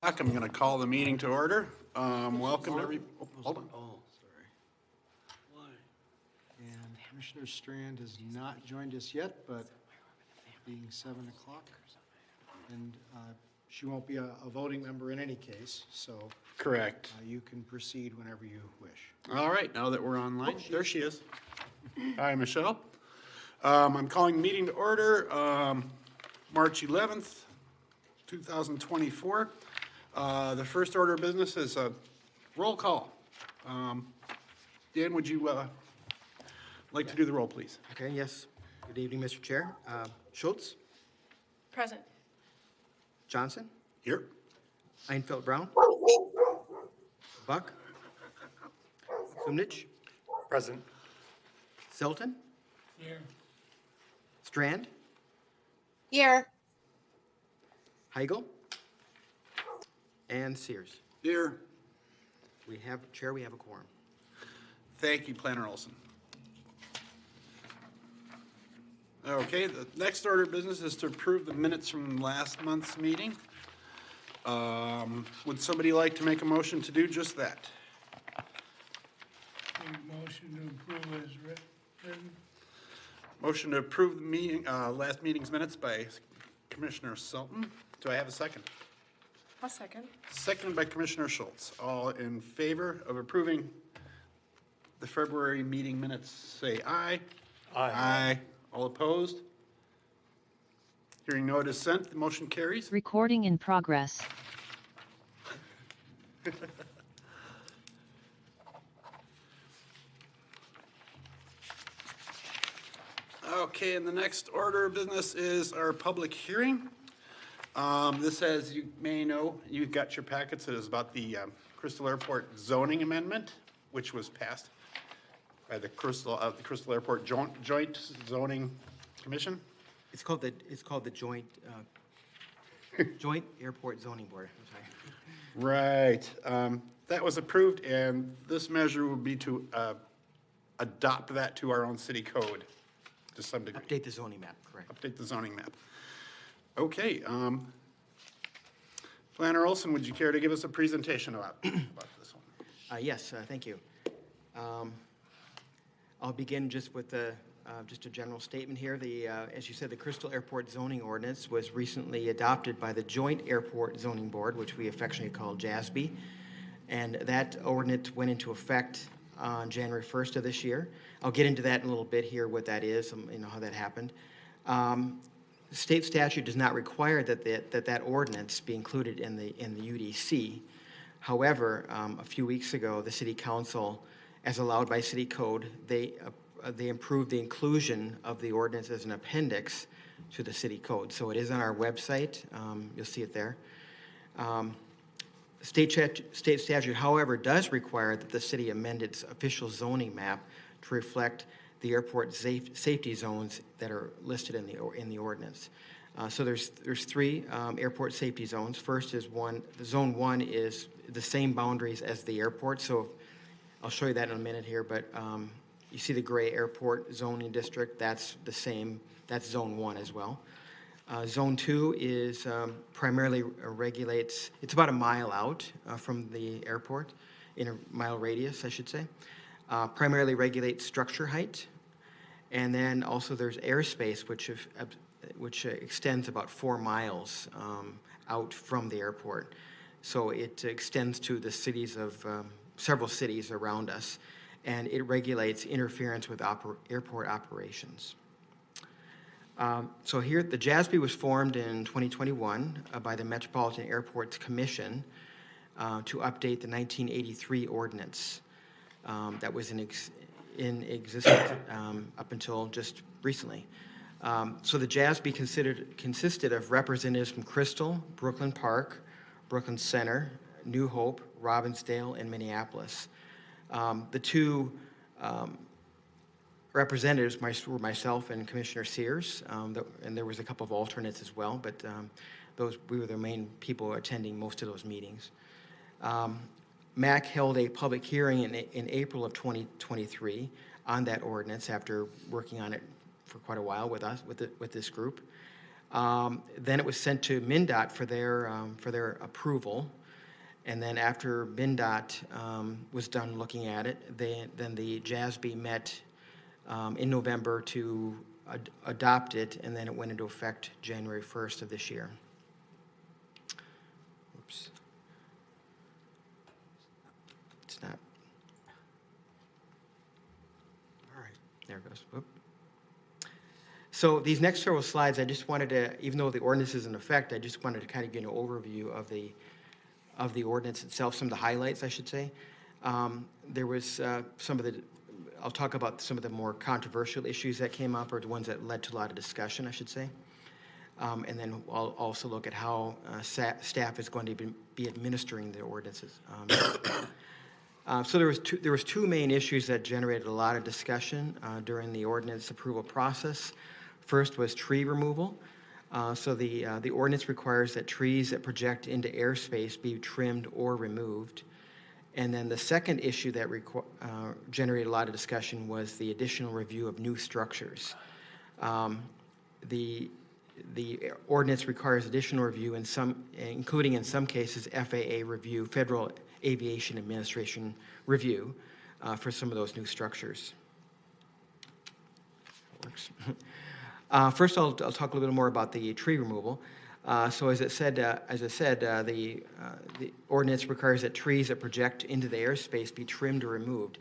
I'm going to call the meeting to order. Welcome to hold on. Oh, sorry. Why? And Commissioner Strand has not joined us yet, but being 7 o'clock, and she won't be a voting member in any case, so Correct. you can proceed whenever you wish. All right, now that we're online, there she is. Hi, Michelle. I'm calling the meeting to order, March 11th, 2024. The first order of business is a roll call. Dan, would you like to do the roll, please? Okay, yes. Good evening, Mr. Chair. Schultz? Present. Johnson? Here. Einfeld Brown? Buck? Sumnich? Present. Selton? Here. Strand? Here. Heigl? And Sears. Here. We have a quorum. Thank you, Planner Olson. Okay, the next order of business is to approve the minutes from last month's meeting. Would somebody like to make a motion to do just that? Motion to approve as written. Motion to approve the meeting, last meeting's minutes by Commissioner Sultan. Do I have a second? I'll second. Seconded by Commissioner Schultz. All in favor of approving the February meeting minutes, say aye. Aye. Aye. All opposed? Hearing no dissent, the motion carries. Recording in progress. Okay, and the next order of business is our public hearing. This, as you may know, you've got your packets. It is about the Crystal Airport Zoning Amendment, which was passed by the Crystal Airport Joint Zoning Commission. It's called the Joint Airport Zoning Board. I'm sorry. Right. That was approved, and this measure would be to adopt that to our own city code to some degree. Update the zoning map, correct. Update the zoning map. Okay. Planner Olson, would you care to give us a presentation about this one? Yes, thank you. I'll begin just with just a general statement here. As you said, the Crystal Airport Zoning Ordinance was recently adopted by the Joint Airport Zoning Board, which we affectionately call JASB, and that ordinance went into effect on January 1st of this year. I'll get into that in a little bit here, what that is, how that happened. State statute does not require that ordinance be included in the UDC. However, a few weeks ago, the City Council, as allowed by City Code, they improved the inclusion of the ordinance as an appendix to the City Code. So it is on our website. You'll see it there. State statute, however, does require that the city amend its official zoning map to reflect the airport safety zones that are listed in the ordinance. So there's three airport safety zones. First is zone 1 is the same boundaries as the airport. So I'll show you that in a minute here, but you see the gray airport zoning district, that's the same, that's zone 1 as well. Zone 2 is primarily regulates, it's about a mile out from the airport, in a mile radius, I should say. Primarily regulates structure height. And then also there's airspace, which extends about 4 miles out from the airport. So it extends to the cities of, several cities around us, and it regulates interference with airport operations. So here, the JASB was formed in 2021 by the Metropolitan Airports Commission to update the 1983 ordinance that was in existence up until just recently. So the JASB consisted of representatives from Crystal, Brooklyn Park, Brooklyn Center, New Hope, Robbinsdale, and Minneapolis. The two representatives were myself and Commissioner Sears, and there was a couple of alternates as well, but we were the main people attending most of those meetings. MAC held a public hearing in April of 2023 on that ordinance after working on it for quite a while with this group. Then it was sent to MnDOT for their approval. And then after MnDOT was done looking at it, then the JASB met in November to adopt it, and then it went into effect January 1st of this year. Oops. It's not. All right. There it goes. Whoop. So these next several slides, I just wanted to, even though the ordinance is in effect, I just wanted to kind of get an overview of the ordinance itself, some of the highlights, I should say. There was I'll talk about some of the more controversial issues that came up, or the ones that led to a lot of discussion, I should say. And then I'll also look at how staff is going to be administering the ordinances. So there was two main issues that generated a lot of discussion during the ordinance approval process. First was tree removal. So the ordinance requires that trees that project into airspace be trimmed or removed. And then the second issue that generated a lot of discussion was the additional review of new structures. The ordinance requires additional review including in some cases FAA review, Federal Aviation Administration review, for some of those new structures. That works. First, I'll talk a little bit more about the tree removal. So as I said, the ordinance requires that trees that project into the airspace be trimmed or removed.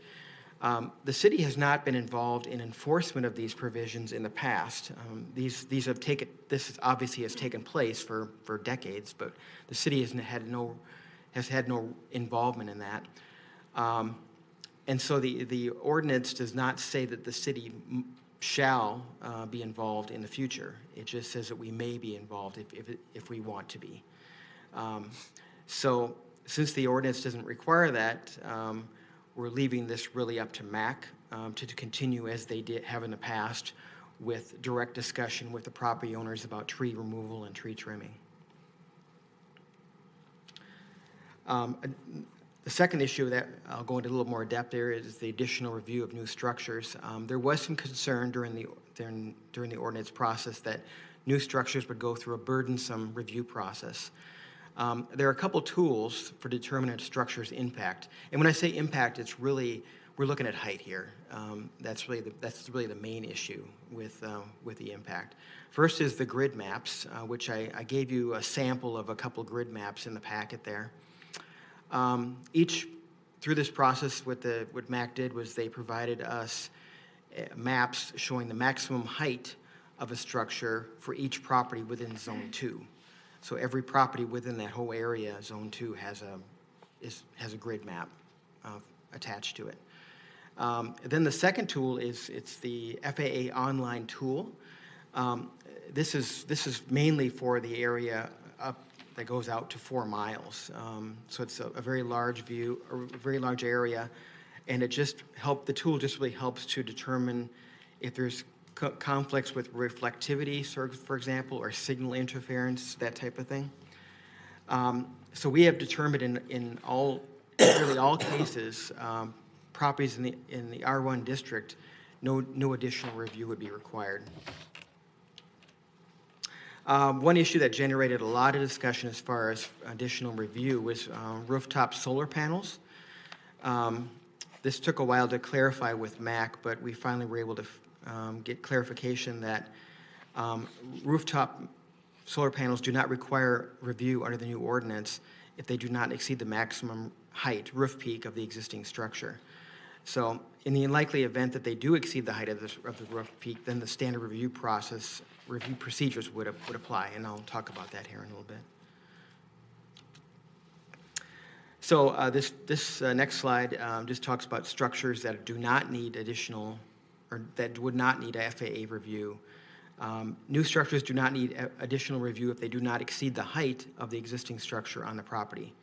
The city has not been involved in enforcement of these provisions in the past. This obviously has taken place for decades, but the city has had no involvement in that. And so the ordinance does not say that the city shall be involved in the future. It just says that we may be involved if we want to be. So since the ordinance doesn't require that, we're leaving this really up to MAC to continue as they have in the past, with direct discussion with the property owners about tree removal and tree trimming. The second issue that I'll go into a little more depth there is the additional review of new structures. There was some concern during the ordinance process that new structures would go through a burdensome review process. There are a couple tools for determining a structure's impact. And when I say impact, it's really, we're looking at height here. That's really the main issue with the impact. First is the grid maps, which I gave you a sample of a couple grid maps in the packet there. Through this process, what MAC did was they provided us maps showing the maximum height of a structure for each property within Zone 2. So every property within that whole area, Zone 2, has a grid map attached to it. Then the second tool it's the FAA online tool. This is mainly for the area up that goes out to 4 miles. So it's a very large view, a very large area, and the tool just really helps to determine if there's conflicts with reflectivity, for example, or signal interference, that type of thing. So we have determined in nearly all cases, properties in the R1 district, no additional review would be required. One issue that generated a lot of discussion as far as additional review was rooftop solar panels. This took a while to clarify with MAC, but we finally were able to get clarification that rooftop solar panels do not require review under the new ordinance if they do not exceed the maximum height, roof peak, of the existing structure. So in the unlikely event that they do exceed the height of the roof peak, then the standard review procedures would apply, and I'll talk about that here in a little bit. So this next slide just talks about structures that do not need additional, or that would not need a FAA review. New structures do not need additional review if they do not exceed the height of the existing structure on the property.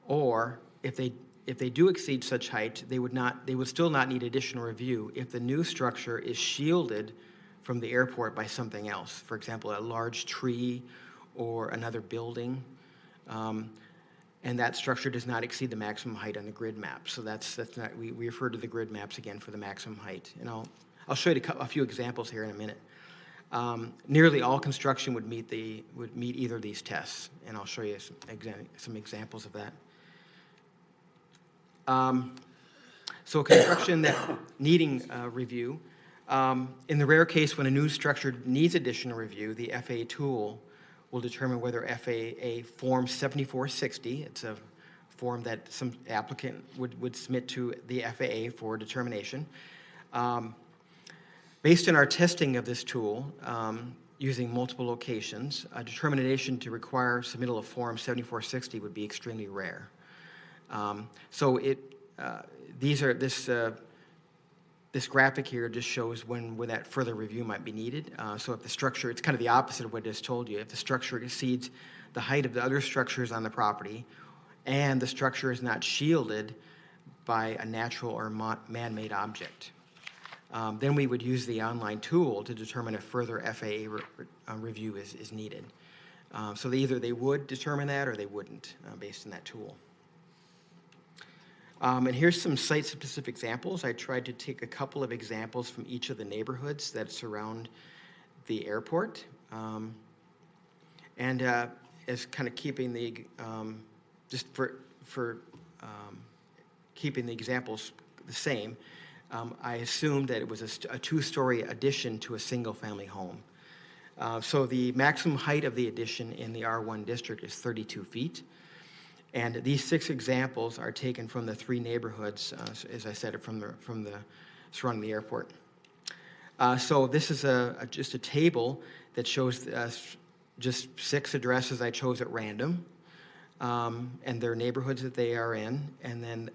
Or if they do exceed such height, they would still not need additional review if the new structure is shielded from the airport by something else, for example, a large tree or another building, and that structure does not exceed the maximum height on the grid map. So that's not, we refer to the grid maps again for the maximum height, and I'll show you a few examples here in a minute. Nearly all construction would meet either of these tests, and I'll show you some examples of that. So construction that needing review, in the rare case when a new structure needs additional review, the FAA tool will determine whether FAA Form 7460, it's a form that some applicant would submit to the FAA for determination. Based on our testing of this tool, using multiple locations, a determination to require submittal of Form 7460 would be extremely rare. So this graphic here just shows when that further review might be needed. So if the structure, it's kind of the opposite of what I just told you. If the structure exceeds the height of the other structures on the property and the structure is not shielded by a natural or man-made object, then we would use the online tool to determine if further FAA review is needed. So either they would determine that or they wouldn't based on that tool. And here's some site-specific examples. I tried to take a couple of examples from each of the neighborhoods that surround the airport. And as kind of keeping the, just for keeping the examples the same, I assumed that it was a two-story addition to a single-family home. So the maximum height of the addition in the R1 district is 32 feet. And these 6 examples are taken from the 3 neighborhoods, as I said, from the surrounding the airport. So this is just a table that shows just 6 addresses I chose at random, and their neighborhoods that they are in. And then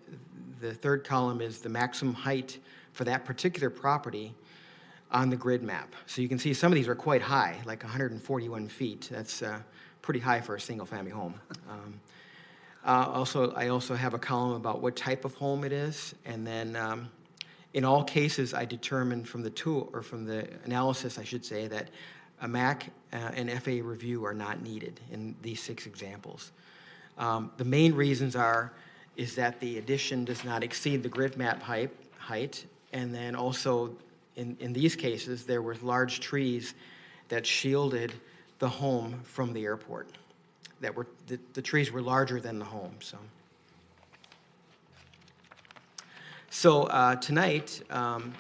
the third column is the maximum height for that particular property on the grid map. So you can see some of these are quite high, like 141 feet. That's pretty high for a single-family home. I also have a column about what type of home it is, and then in all cases, I determined from the tool, or from the analysis, I should say, that a MAC and FAA review are not needed in these 6 examples. The main reasons is that the addition does not exceed the grid map height, and then also in these cases, there were large trees that shielded the home from the airport. The trees were larger than the home. So tonight,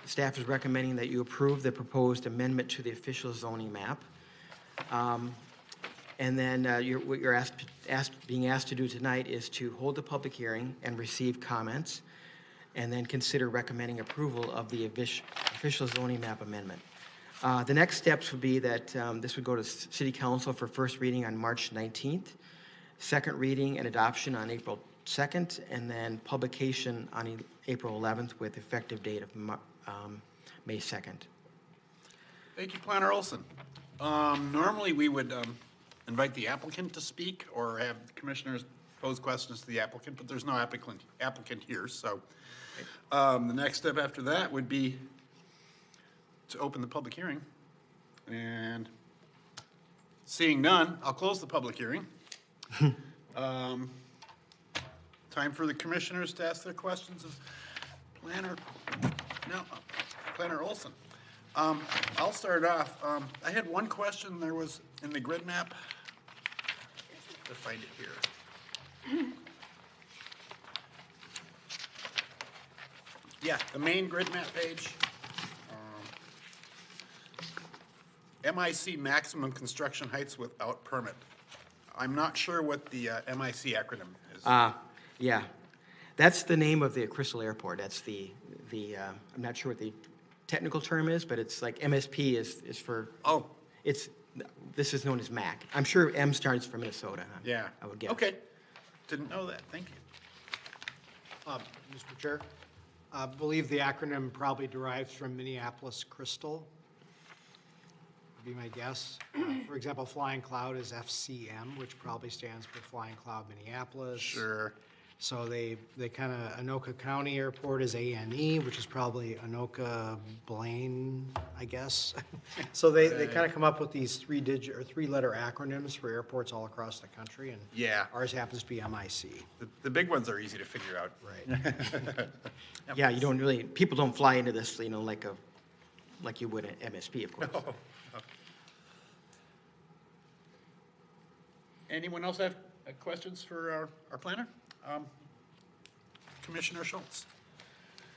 staff is recommending that you approve the proposed amendment to the official zoning map. And then what you're being asked to do tonight is to hold the public hearing and receive comments, and then consider recommending approval of the official zoning map amendment. The next steps would be that this would go to City Council for first reading on March 19th, second reading and adoption on April 2nd, and then publication on April 11th with effective date of May 2nd. Thank you, Planner Olson. Normally, we would invite the applicant to speak or have the commissioners pose questions to the applicant, but there's no applicant here, so the next step after that would be to open the public hearing. And seeing none, I'll close the public hearing. Time for the commissioners to ask their questions of Planner Olson. I'll start off. I had one question. There was in the grid map. To find it here. Yeah, the main grid map page. MIC maximum construction heights without permit. I'm not sure what the MIC acronym is. Yeah, that's the name of the Crystal Airport. That's the I'm not sure what the technical term is, but it's like MSP is for. Oh. This is known as MAC. I'm sure M starts for Minnesota. Yeah. I would guess. Okay. Didn't know that. Thank you. Mr. Chair, I believe the acronym probably derives from Minneapolis Crystal, would be my guess. For example, Flying Cloud is FCM, which probably stands for Flying Cloud Minneapolis. Sure. So they kind of, Anoka County Airport is ANE, which is probably Anoka Blaine, I guess. So they kind of come up with these 3-letter acronyms for airports all across the country, and Yeah. ours happens to be MIC. The big ones are easy to figure out. Right. Yeah, you don't really, people don't fly into this, like you would at MSP, of course. Anyone else have questions for our planner? Commissioner Schultz?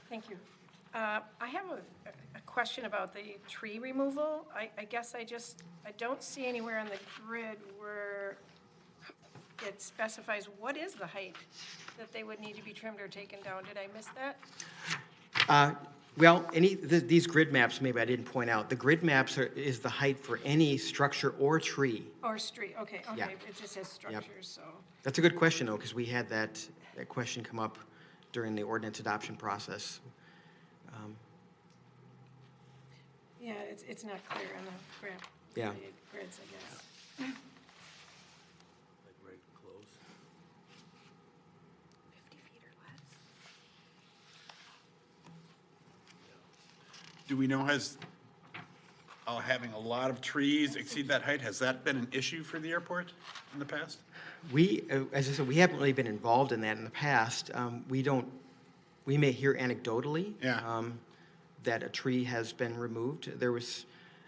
Thank you. I have a question about the tree removal. I guess I don't see anywhere on the grid where it specifies what is the height that they would need to be trimmed or taken down. Did I miss that? Well, these grid maps, maybe I didn't point out, the grid maps is the height for any structure or tree. Or street, okay, Yeah. it just says structures, so. That's a good question, though, because we had that question come up during the ordinance adoption process. Yeah, it's not clear on the Yeah. grids, I guess. Like right close. 50 feet or less. Do we know, has having a lot of trees exceed that height, has that been an issue for the airport in the past? We, as I said, we haven't really been involved in that in the past. We may hear anecdotally. Yeah. That a tree has been removed. There was,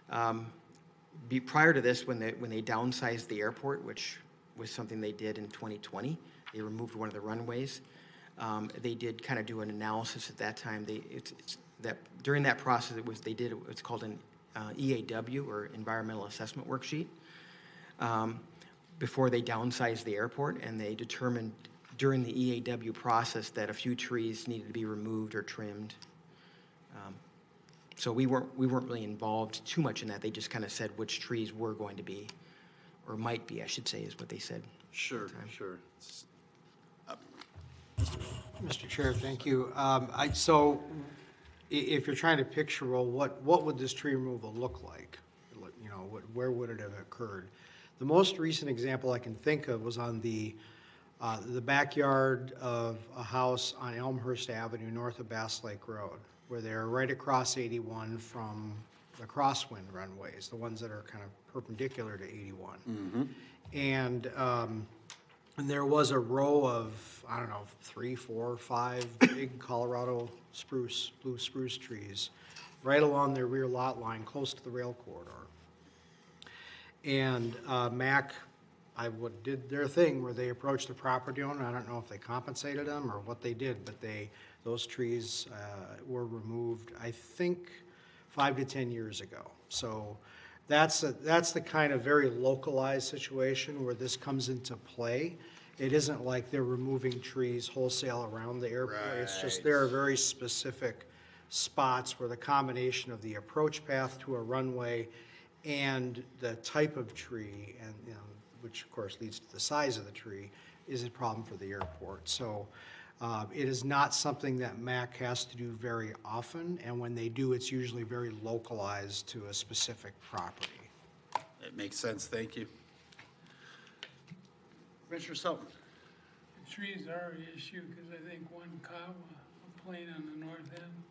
prior to this, when they downsized the airport, which was something they did in 2020, they removed one of the runways. They did kind of do an analysis at that time. During that process, it's called an EAW, or Environmental Assessment Worksheet, before they downsized the airport, and they determined during the EAW process that a few trees needed to be removed or trimmed. So we weren't really involved too much in that. They just kind of said which trees were going to be, or might be, I should say, is what they said. Sure, sure. Mr. Chair, thank you. So if you're trying to picture, well, what would this tree removal look like? You know, where would it have occurred? The most recent example I can think of was on the backyard of a house on Elmhurst Avenue, north of Bass Lake Road, where they're right across 81 from the crosswind runways, the ones that are kind of perpendicular to 81. Mm-hmm. And there was a row of, I don't know, 3, 4, 5 big Colorado spruce, blue spruce trees right along their rear lot line, close to the rail corridor. And MAC, did their thing where they approached the property owner. I don't know if they compensated them or what they did, but those trees were removed, I think, 5 to 10 years ago. So that's the kind of very localized situation where this comes into play. It isn't like they're removing trees wholesale around the airport. It's just there are very specific spots where the combination of the approach path to a runway and the type of tree, and which of course leads to the size of the tree, is a problem for the airport. So it is not something that MAC has to do very often, and when they do, it's usually very localized to a specific property. It makes sense, thank you. Commissioner Sultan? The trees are an issue because I think one caught a plane on the north end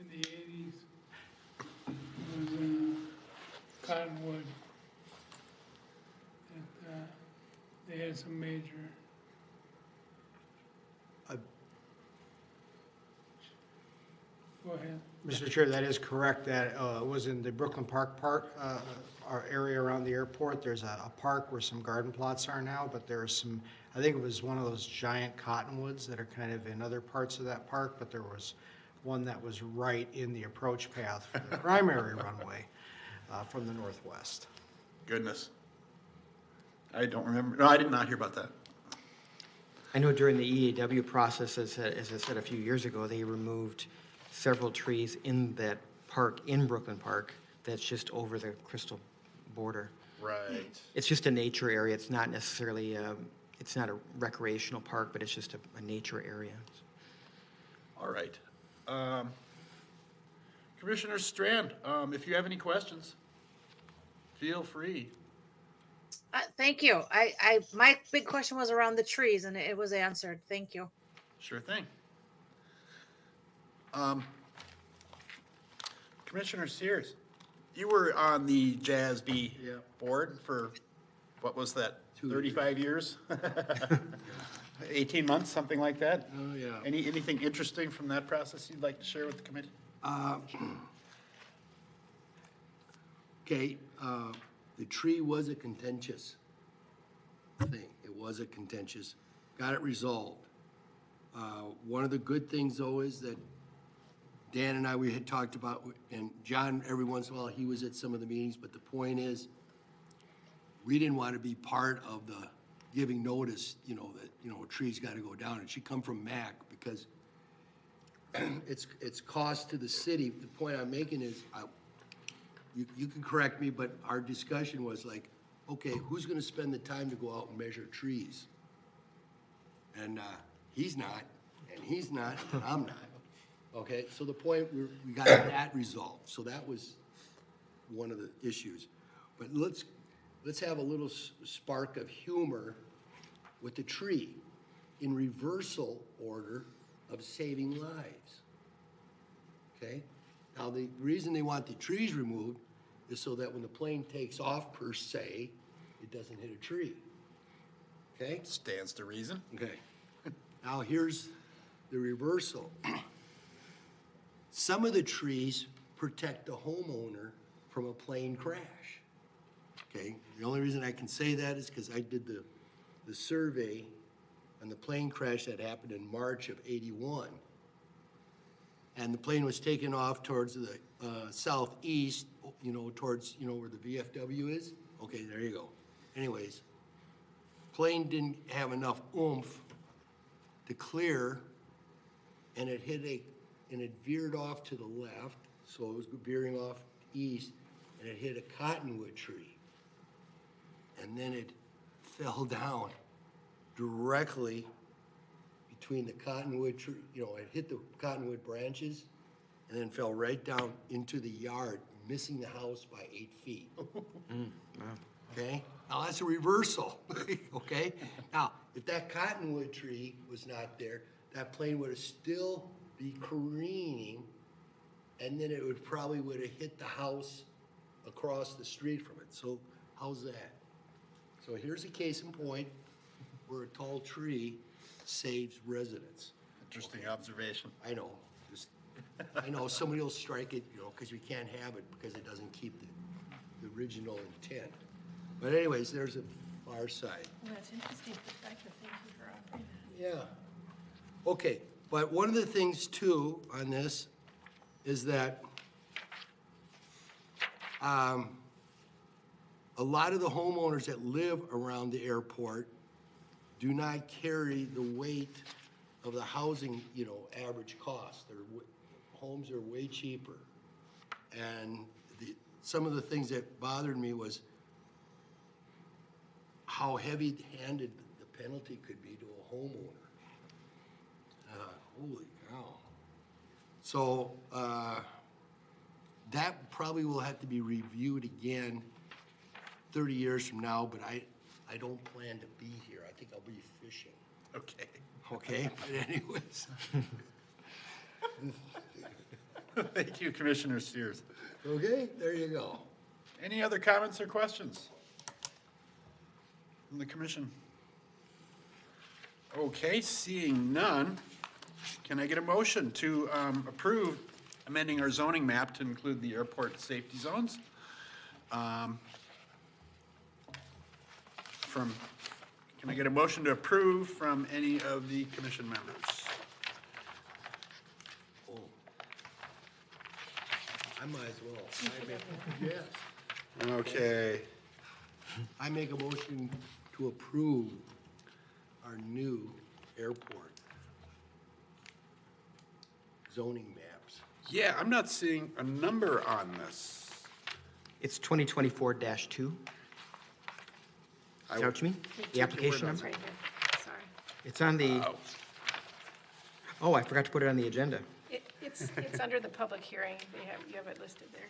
in the 80s. It was cottonwood. They had some major. Go ahead. Mr. Chair, that is correct. That was in the Brooklyn Park our area around the airport. There's a park where some garden plots are now, but there are some, I think it was one of those giant cottonwoods that are kind of in other parts of that park, but there was one that was right in the approach path for the primary runway from the northwest. Goodness. I don't remember, no, I did not hear about that. I know during the EAW process, as I said a few years ago, they removed several trees in that park, in Brooklyn Park, that's just over the Crystal border. Right. It's just a nature area. It's not necessarily, it's not a recreational park, but it's just a nature area. All right. Commissioner Strand, if you have any questions, feel free. Thank you. My big question was around the trees, and it was answered. Thank you. Sure thing. Commissioner Sears, you were on the JASB board for, what was that, 35 years? 18 months, something like that? Oh, yeah. Anything interesting from that process you'd like to share with the committee? Okay, the tree was a contentious thing. It was a contentious, got it resolved. One of the good things, though, is that Dan and I, we had talked about, and John, every once in a while, he was at some of the meetings, but the point is, we didn't want to be part of the giving notice, you know, that, you know, a tree's got to go down. It should come from MAC, because it's cost to the city. The point I'm making is, you can correct me, but our discussion was like, okay, who's gonna spend the time to go out and measure trees? And, he's not, and he's not, and I'm not. Okay, so the point, we got that resolved, so that was one of the issues. But let's have a little spark of humor with the tree in reversal order of saving lives. Okay? Now, the reason they want the trees removed is so that when the plane takes off, per se, it doesn't hit a tree. Okay? Stands to reason. Okay. Now, here's the reversal. Some of the trees protect the homeowner from a plane crash. Okay? The only reason I can say that is because I did the survey on the plane crash that happened in March of '81. And the plane was taken off towards the southeast, you know, towards, you know, where the VFW is. Okay, there you go. Anyways, plane didn't have enough oomph to clear, and it veered off to the left, so it was veering off east, and it hit a cottonwood tree. And then it fell down directly between the cottonwood tree, you know, it hit the cottonwood branches and then fell right down into the yard, missing the house by 8 feet. Okay? Now, that's a reversal, okay? Now, if that cottonwood tree was not there, that plane would have still be careening, and then it would probably would have hit the house across the street from it. So how's that? So here's a case in point where a tall tree saves residents. Interesting observation. I know, I know somebody will strike it, you know, because we can't have it because it doesn't keep the original intent. But anyways, there's a far side. Well, that's interesting perspective. Thank you for offering that. Yeah. Okay, but one of the things too on this is that a lot of the homeowners that live around the airport do not carry the weight of the housing, you know, average cost. Their homes are way cheaper. And some of the things that bothered me was how heavy-handed the penalty could be to a homeowner. Holy cow. So that probably will have to be reviewed again 30 years from now, but I don't plan to be here. I think I'll be fishing. Okay. Okay, but anyways. Thank you, Commissioner Sears. Okay, there you go. Any other comments or questions from the commission? Okay, seeing none, can I get a motion to approve amending our zoning map to include the airport safety zones? Can I get a motion to approve from any of the commission members? Oh. I might as well. Yes. Okay, I make a motion to approve our new airport zoning maps. yeah, I'm not seeing a number on this. It's 2024-2. Is that what you mean? The application It's number? right here. Sorry. It's on the, Oh, oh, I forgot to put it on the agenda. It's under the public hearing. You have it listed there.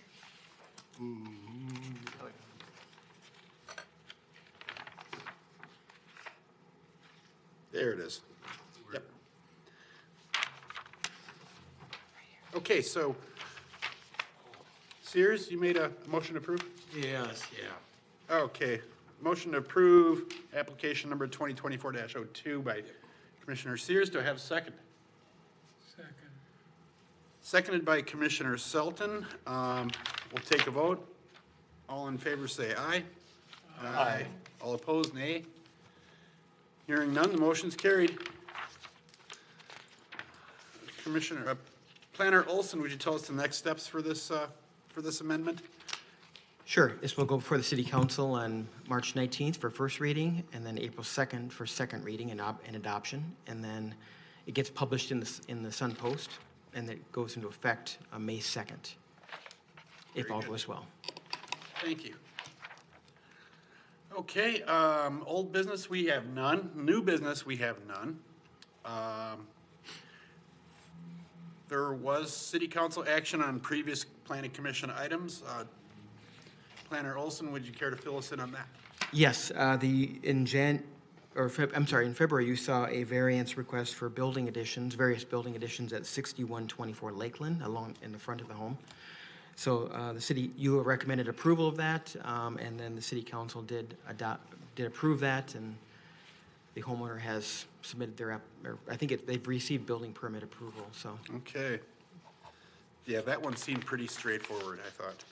there it is. Yep. Okay, so Sears, you made a motion to approve? Yes, yeah. Okay, motion to approve application number 2024-02 by Commissioner Sears. Do I have a second? Second. Seconded by Commissioner Selton. We'll take a vote. All in favor say aye. Aye. All opposed, nay. Hearing none, the motion's carried. Commissioner, Planner Olson, would you tell us the next steps for this amendment? Sure, this will go before the city council on March 19th for first reading, and then April 2nd for second reading and adoption, and then it gets published in the Sun Post, and it goes into effect on May 2nd, if all goes well. Thank you. Okay, old business, we have none. New business, we have none. There was city council action on previous planning commission items. Planner Olson, would you care to fill us in on that? Yes, in February, you saw a variance request for building additions, various building additions at 6124 Lakeland, along in the front of the home. So the city, you recommended approval of that, and then the city council did approve that, and the homeowner has submitted they've received building permit approval, so. Okay. Yeah, that one seemed pretty straightforward, I thought.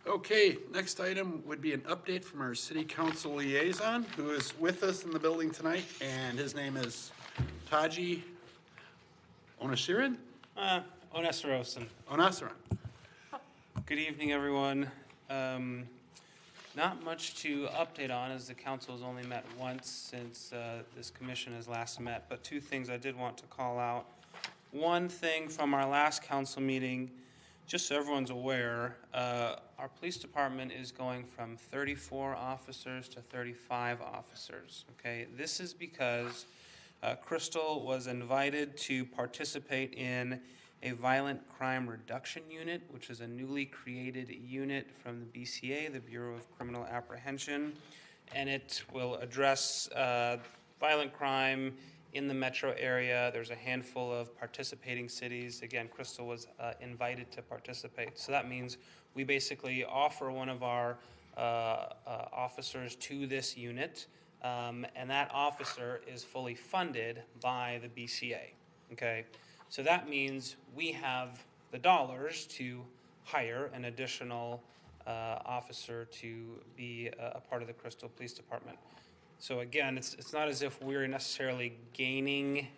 Okay, next item would be an update from our city council liaison, who is with us in the building tonight, and his name is Taji Onasiran? Onasirosan. Onasiran. Good evening, everyone. Not much to update on, as the council has only met once since this commission has last met, but two things I did want to call out. One thing from our last council meeting, just so everyone's aware, our police department is going from 34 officers to 35 officers, okay? This is because Crystal was invited to participate in a violent crime reduction unit, which is a newly created unit from the BCA, the Bureau of Criminal Apprehension, and it will address violent crime in the metro area. There's a handful of participating cities. Again, Crystal was invited to participate. So that means we basically offer one of our officers to this unit, and that officer is fully funded by the BCA, okay? So that means we have the dollars to hire an additional officer to be a part of the Crystal Police Department. So again, it's not as if we're necessarily gaining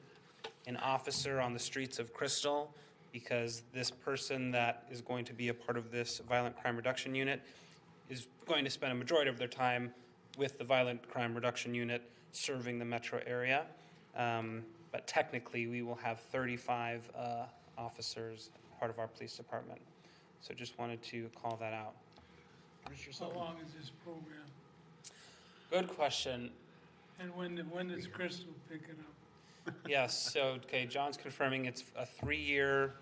an officer on the streets of Crystal, because this person that is going to be a part of this violent crime reduction unit is going to spend a majority of their time with the violent crime reduction unit serving the metro area. But technically, we will have 35 officers part of our police department. So just wanted to call that out. How long is this program? Good question. And when does Crystal pick it up? Yes, so, okay, John's confirming it's a 3-year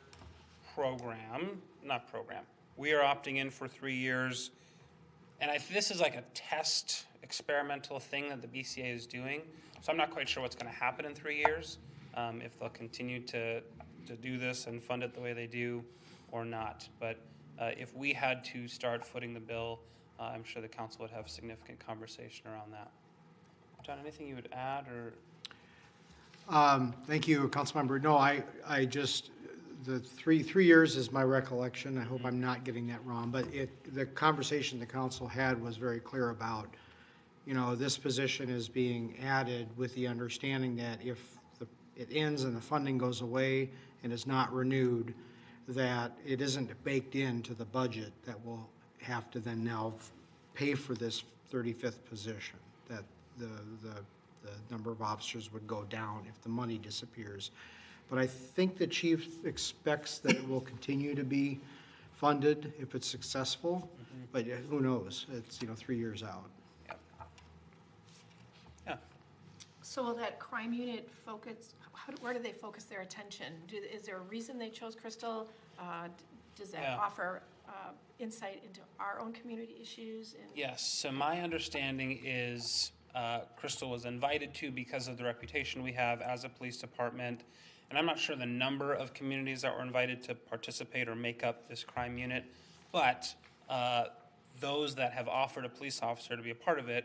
program, not program. We are opting in for 3 years. And this is like a test experimental thing that the BCA is doing. So I'm not quite sure what's going to happen in 3 years, if they'll continue to do this and fund it the way they do or not. But if we had to start footing the bill, I'm sure the council would have a significant conversation around that. John, anything you would add, or? Thank you, Councilmember. No, I just, the three years is my recollection. I hope I'm not getting that wrong, but the conversation the council had was very clear about, this position is being added with the understanding that if it ends and the funding goes away and is not renewed, that it isn't baked into the budget that will have to then now pay for this 35th position, that the number of officers would go down if the money disappears. But I think the chief expects that it will continue to be funded if it's successful, but who knows? It's, 3 years out. Yeah. So will that crime unit focus, where do they focus their attention? Is there a reason they chose Crystal? Does that offer insight into our own community issues? Yes, so my understanding is Crystal was invited to because of the reputation we have as a police department. And I'm not sure the number of communities that were invited to participate or make up this crime unit, but those that have offered a police officer to be a part of it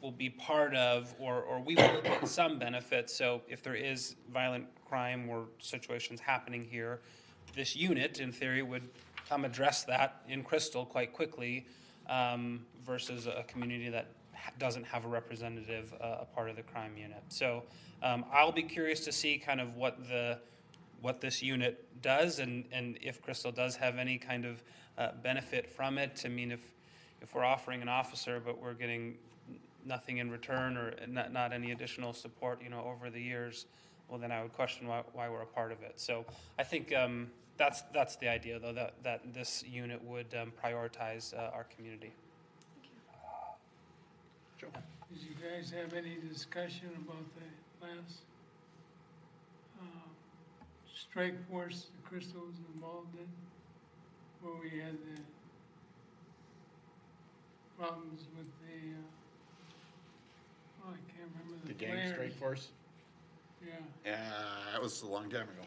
will be part of, or we will get some benefit. So if there is violent crime or situations happening here, this unit, in theory, would come address that in Crystal quite quickly, versus a community that doesn't have a representative, a part of the crime unit. So I'll be curious to see kind of what this unit does, and if Crystal does have any kind of benefit from it. I mean, if we're offering an officer, but we're getting nothing in return, or not any additional support, over the years, well, then I would question why we're a part of it. So I think that's the idea, though, that this unit would prioritize our community. Joe? Did you guys have any discussion about the last strike force that Crystal was involved in, where we had the problems with the, I can't remember The the gang players. strike force? Yeah, That was a long time ago.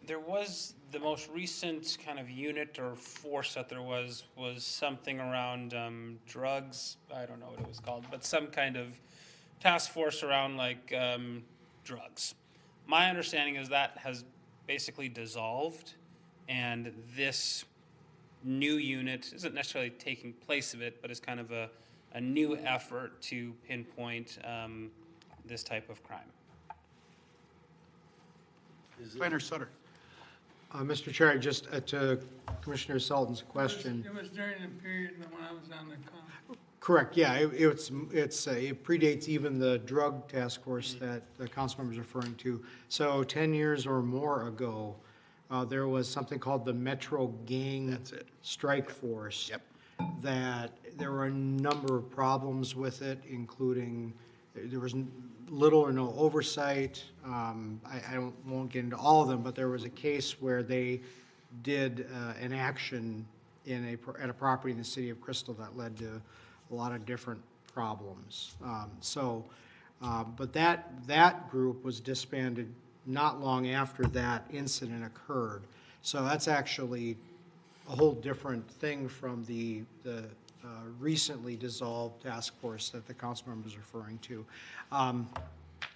There was the most recent kind of unit or force that there was something around drugs. I don't know what it was called, but some kind of task force around like drugs. My understanding is that has basically dissolved, and this new unit isn't necessarily taking place of it, but is kind of a new effort to pinpoint this type of crime. Planner Sutter? Mr. Chair, just to Commissioner Sullivan's question. it was during the period when I was on the council. Correct, yeah, it predates even the drug task force that the council member is referring to. So 10 years or more ago, there was something called the Metro Gang That's it. Strike Force. Yep. That there were a number of problems with it, including there was little or no oversight. Won't get into all of them, but there was a case where they did an action at a property in the city of Crystal that led to a lot of different problems. But that group was disbanded not long after that incident occurred. So that's actually a whole different thing from the recently dissolved task force that the council member is referring to.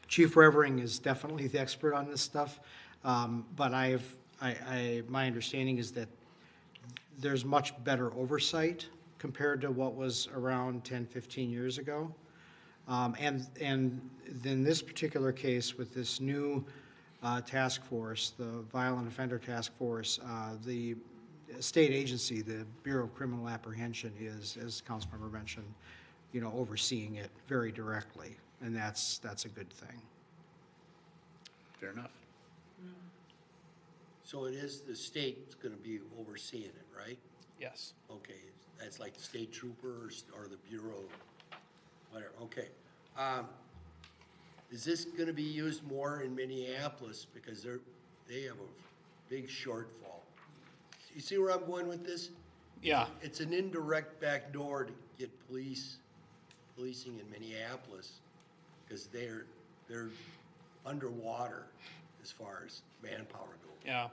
Chief Revering is definitely the expert on this stuff, but my understanding is that there's much better oversight compared to what was around 10, 15 years ago. And in this particular case, with this new task force, the Violent Offender Task Force, the state agency, the Bureau of Criminal Apprehension, is, as Councilmember mentioned, overseeing it very directly, and that's a good thing. Fair enough. So it is the state that's gonna be overseeing it, right? Yes. Okay, that's like the state troopers or the bureau, whatever, okay. Is this gonna be used more in Minneapolis, because they have a big shortfall? You see where I'm going with this? Yeah. It's an indirect backdoor to get policing in Minneapolis, because they're underwater as far as manpower goes. Yeah.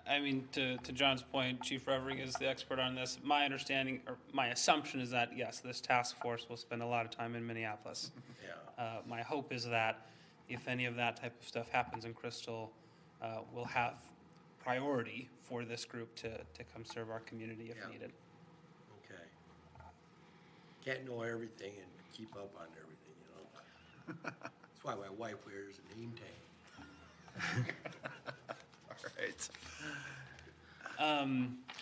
I mean, to John's point, Chief Revering is the expert on this. My understanding, or my assumption is that, yes, this task force will spend a lot of time in Minneapolis. Yeah. My hope is that if any of that type of stuff happens in Crystal, we'll have priority for this group to come serve our community if Yeah. needed. Okay. Can't know everything and keep up on everything, That's why my wife wears a name tag. All right.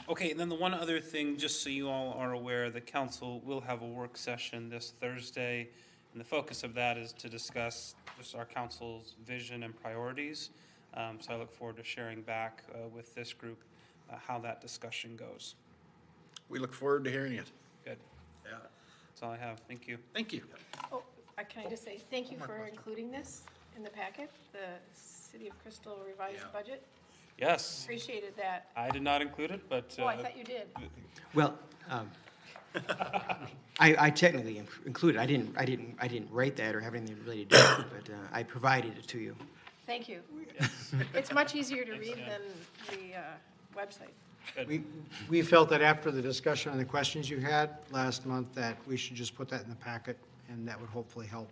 Okay, and then the one other thing, just so you all are aware, the council will have a work session this Thursday, and the focus of that is to discuss just our council's vision and priorities. So I look forward to sharing back with this group how that discussion goes. We look forward to hearing it. Good. Yeah. That's all I have. Thank you. Thank you. Oh, can I just say, thank you for including this in the packet, the City of Crystal revised Yeah. budget. Yes, Appreciated that. I did not include it, but Oh, I thought you did. Well, I technically included, I didn't write that or have anything really to do with it, but I provided it to you. Thank you. It's much easier to read than the website. We felt that after the discussion on the questions you had last month, that we should just put that in the packet, and that would hopefully help.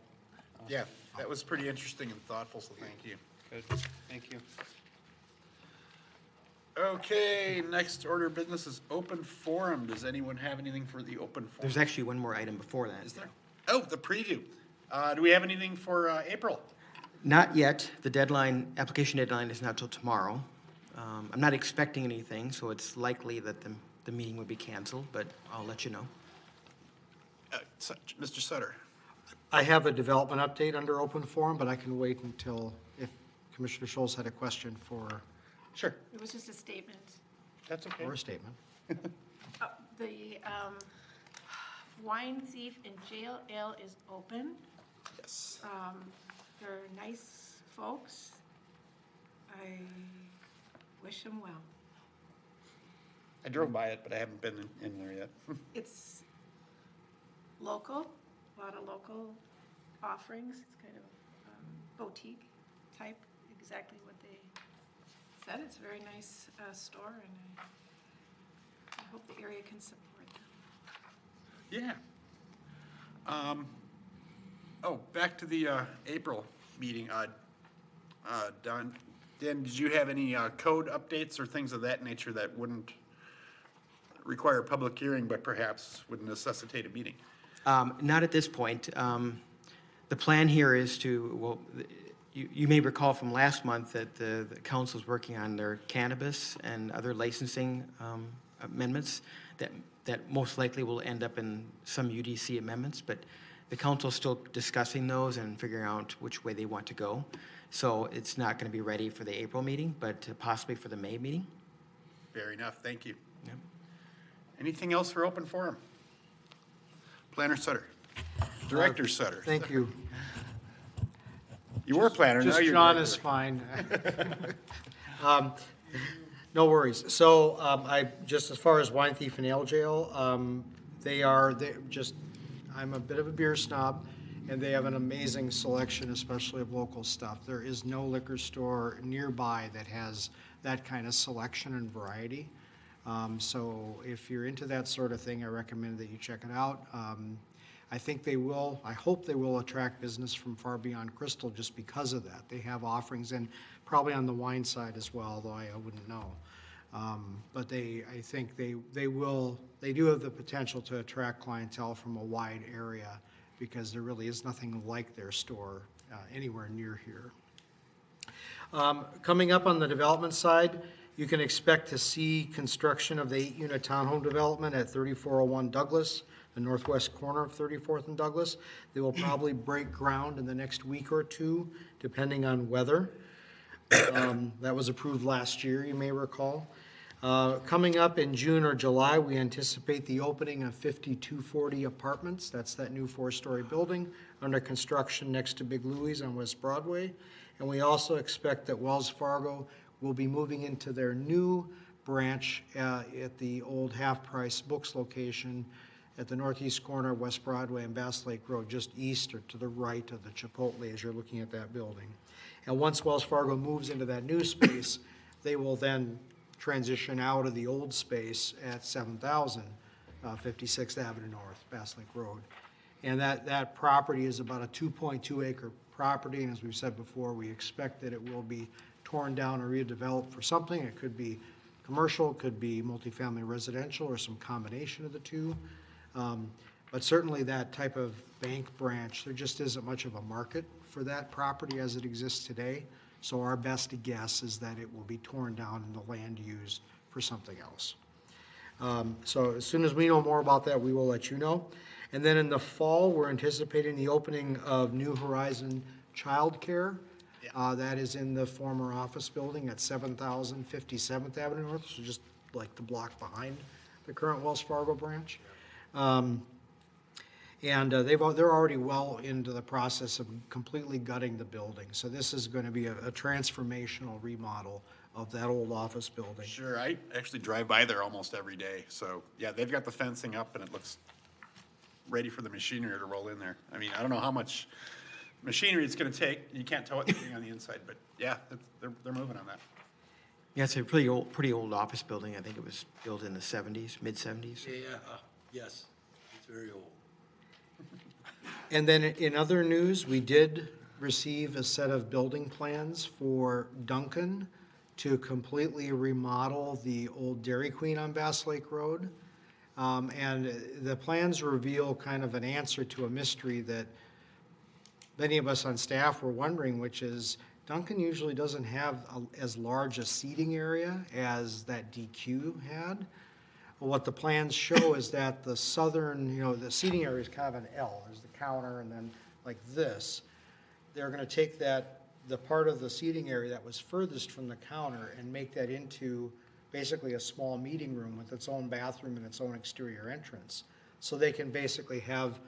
Yeah, that was pretty interesting and thoughtful, so thank you. good. Thank you. Okay, next order of business is open forum. Does anyone have anything for the open forum? There's actually one more item before that. Is there? Oh, the preview. Do we have anything for April? Not yet. The deadline, application deadline is not till tomorrow. I'm not expecting anything, so it's likely that the meeting would be canceled, but I'll let you know. Mr. Sutter? I have a development update under open forum, but I can wait until, if Commissioner Schultz had a question for, Sure. It was just a statement. That's okay. or a statement. The Wine Thief and Jail Ale is open. Yes. They're nice folks. I wish them well. I drove by it, but I haven't been in there yet. It's local, a lot of local offerings. It's kind of boutique type, exactly what they said. It's a very nice store, and I hope the area can support them. Yeah. Oh, back to the April meeting. Dan, did you have any code updates or things of that nature that wouldn't require a public hearing, but perhaps would necessitate a meeting? Not at this point. The plan here is to, well, you may recall from last month that the council's working on their cannabis and other licensing amendments that most likely will end up in some UDC amendments, but the council's still discussing those and figuring out which way they want to go. So it's not going to be ready for the April meeting, but possibly for the May meeting. Fair enough, thank you. Yep. Anything else for open forum? Planner Sutter. Director Sutter. Thank you. You were planner, now Just you're John director. is fine. No worries. So just as far as Wine Thief and Ale Jail, I'm a bit of a beer snob, and they have an amazing selection, especially of local stuff. There is no liquor store nearby that has that kind of selection and variety. So if you're into that sort of thing, I recommend that you check it out. I hope they will attract business from far beyond Crystal just because of that. They have offerings, and probably on the wine side as well, although I wouldn't know. But I think they do have the potential to attract clientele from a wide area, because there really is nothing like their store anywhere near here. Coming up on the development side, you can expect to see construction of the 8-unit townhome development at 3401 Douglas, the northwest corner of 34th and Douglas. They will probably break ground in the next week or two, depending on weather. That was approved last year, you may recall. Coming up in June or July, we anticipate the opening of 5240 Apartments. That's that new 4-story building under construction next to Big Louie's on West Broadway. And we also expect that Wells Fargo will be moving into their new branch at the old Half Price Books location at the northeast corner of West Broadway and Bass Lake Road, just east or to the right of the Chipotle as you're looking at that building. And once Wells Fargo moves into that new space, they will then transition out of the old space at 7000 56th Avenue North, Bass Lake Road. And that property is about a 2.2 acre property, and as we've said before, we expect that it will be torn down or redeveloped for something. It could be commercial, it could be multifamily residential, or some combination of the two. But certainly that type of bank branch, there just isn't much of a market for that property as it exists today. So our best guess is that it will be torn down and the land used for something else. So as soon as we know more about that, we will let you know. And then in the fall, we're anticipating the opening of New Horizon Childcare. That is in the former office building at 7000 57th Avenue North, so just like the block behind the current Wells Fargo branch. They're already well into the process of completely gutting the building. So this is going to be a transformational remodel of that old office building. Sure, I actually drive by there almost every day, so, yeah, they've got the fencing up and it looks ready for the machinery to roll in there. I mean, I don't know how much machinery it's gonna take, you can't tell what's sitting on the inside, but, yeah, they're moving on that. Yeah, it's a pretty old office building. I think it was built in the 70s, mid-70s. Yes, it's very old. And then in other news, we did receive a set of building plans for Duncan to completely remodel the old Dairy Queen on Bass Lake Road. And the plans reveal kind of an answer to a mystery that many of us on staff were wondering, which is Duncan usually doesn't have as large a seating area as that DQ had. What the plans show is that the southern, the seating area is kind of an L. There's the counter and then like this. They're going to take the part of the seating area that was furthest from the counter and make that into basically a small meeting room with its own bathroom and its own exterior entrance. So they can basically have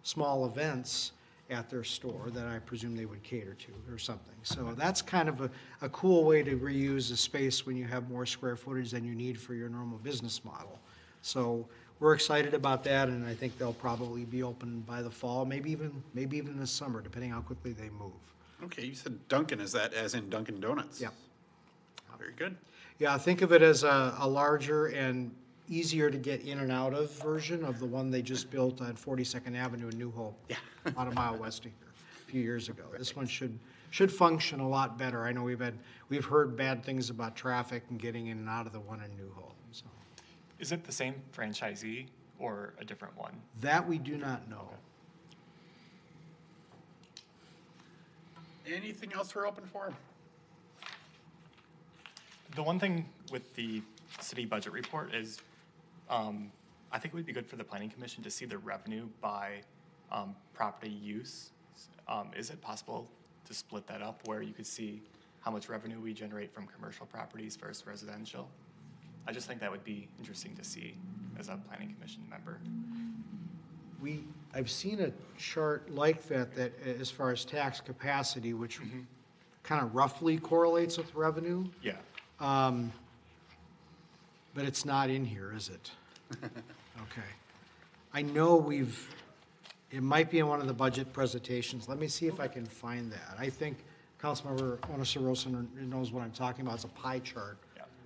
small events at their store that I presume they would cater to or something. So that's kind of a cool way to reuse the space when you have more square footage than you need for your normal business model. So we're excited about that, and I think they'll probably be open by the fall, maybe even this summer, depending how quickly they move. Okay, you said Dunkin', is that as in Dunkin' Donuts? Yep. Very good. Yeah, think of it as a larger and easier to get in and out of version of the one they just built on 42nd Avenue in New Hope. Yeah. About a mile west of here, a few years ago. This one should function a lot better. I know we've heard bad things about traffic and getting in and out of the one in New Hope, so. Is it the same franchisee or a different one? That we do not know. Anything else we're open for? The one thing with the city budget report is, I think it would be good for the planning commission to see the revenue by property use. Is it possible to split that up where you could see how much revenue we generate from commercial properties versus residential? I just think that would be interesting to see as a planning commission member. I've seen a chart like that as far as tax capacity, which kind of roughly correlates with revenue. Yeah. But it's not in here, is it? Okay. I know it might be in one of the budget presentations. Let me see if I can find that. I think Councilmember Onasorosa knows what I'm talking about. It's a pie chart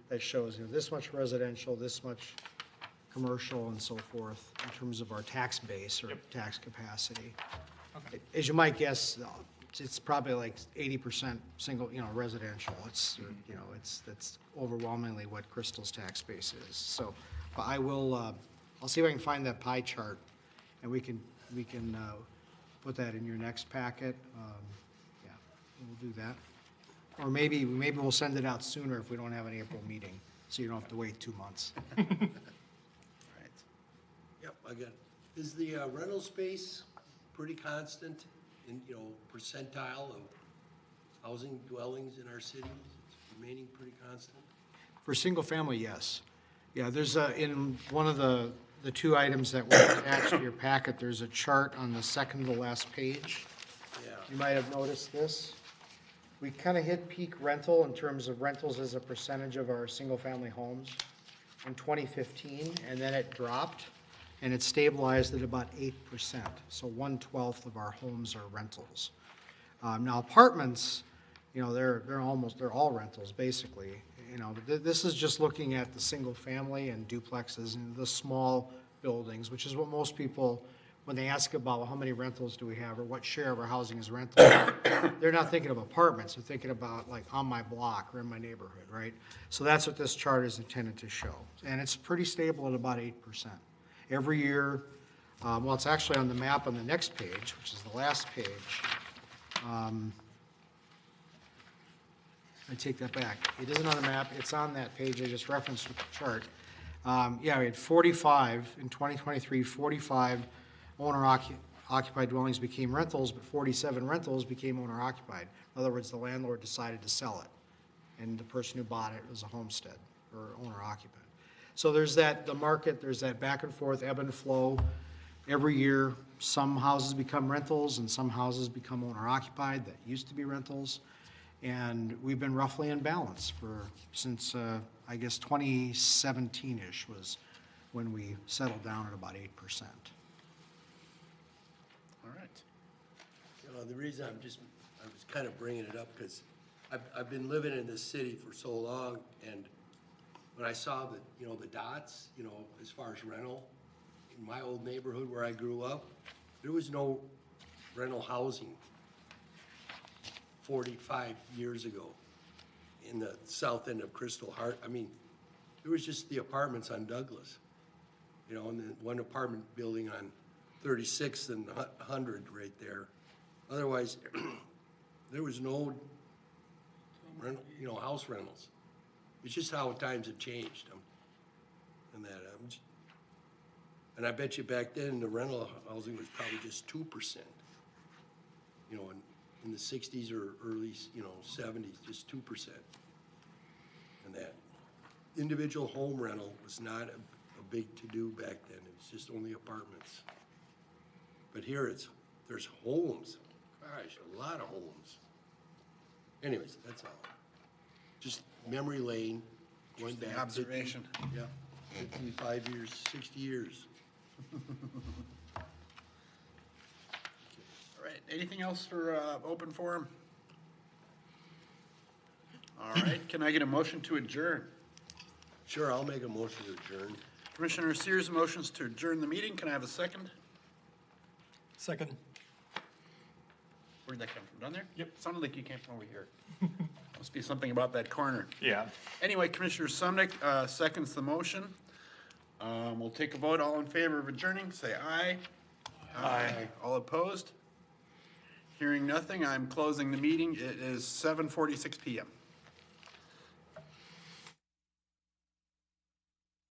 that shows, this much residential, this much commercial, and so forth, in terms of our tax base or tax capacity. Okay. As you might guess, it's probably like 80% single, residential. It's, that's overwhelmingly what Crystal's tax base is. So, but I'll see if I can find that pie chart, and we can put that in your next packet. Yeah, we'll do that. Or maybe we'll send it out sooner if we don't have an April meeting, so you don't have to wait 2 months. Right. Yep, I got it. Is the rental space pretty constant in, percentile of housing dwellings in our cities? It's remaining pretty constant? For single family, yes. Yeah, there's in one of the two items that were attached to your packet, there's a chart on the second to last page. Yeah. You might have noticed this. We kind of hit peak rental in terms of rentals as a percentage of our single-family homes in 2015, and then it dropped, and it stabilized at about 8%. So 1/12 of our homes are rentals. Now apartments, they're all rentals basically. This is just looking at the single-family and duplexes and the small buildings, which is what most people, when they ask about how many rentals do we have or what share of our housing is rental, they're not thinking of apartments. They're thinking about like on my block or in my neighborhood, right? So that's what this chart is intended to show. And it's pretty stable at about 8%. Every year, well, it's actually on the map on the next page, which is the last page. I take that back. It isn't on the map. It's on that page I just referenced with the chart. Yeah, we had 45, in 2023, 45 owner-occupied dwellings became rentals, but 47 rentals became owner-occupied. In other words, the landlord decided to sell it, and the person who bought it was a homestead or owner-occupied. So there's the market, there's that back and forth, ebb and flow. Every year, some houses become rentals and some houses become owner-occupied that used to be rentals. And we've been roughly in balance since, I guess, 2017-ish was when we settled down at about 8%. All right. The reason I was kind of bringing it up because I've been living in this city for so long, and when I saw the dots, as far as rental, in my old neighborhood where I grew up, there was no rental housing 45 years ago. in the south end of Crystal Hart, I mean, there was just the apartments on Douglas. You know, and then one apartment building on 36th and 100 right there. Otherwise, there was no, house rentals. It's just how times have changed. And that, and I bet you back then, the rental housing was probably just 2%. You know, in the 60s or early, 70s, just 2%. And that individual home rental was not a big to-do back then. It was just only apartments. But here there's homes. Gosh, a lot of homes. Anyways, that's all. Just memory lane, going The back. observation. 50, yeah, 55 years, 60 years. All right, anything else for open forum? All right, can I get a motion to adjourn? Sure, I'll make a motion to adjourn. Commissioner Sears motions to adjourn the meeting. Can I have a second? Second. Where'd that come from? Down there? Yep. Sounded like you came from over here. Must be something about that corner. Yeah. Anyway, Commissioner Sumnick seconds the motion. We'll take a vote. All in favor of adjourning, say aye. Aye. All opposed? Hearing nothing, I'm closing the meeting. It is 7:46 PM.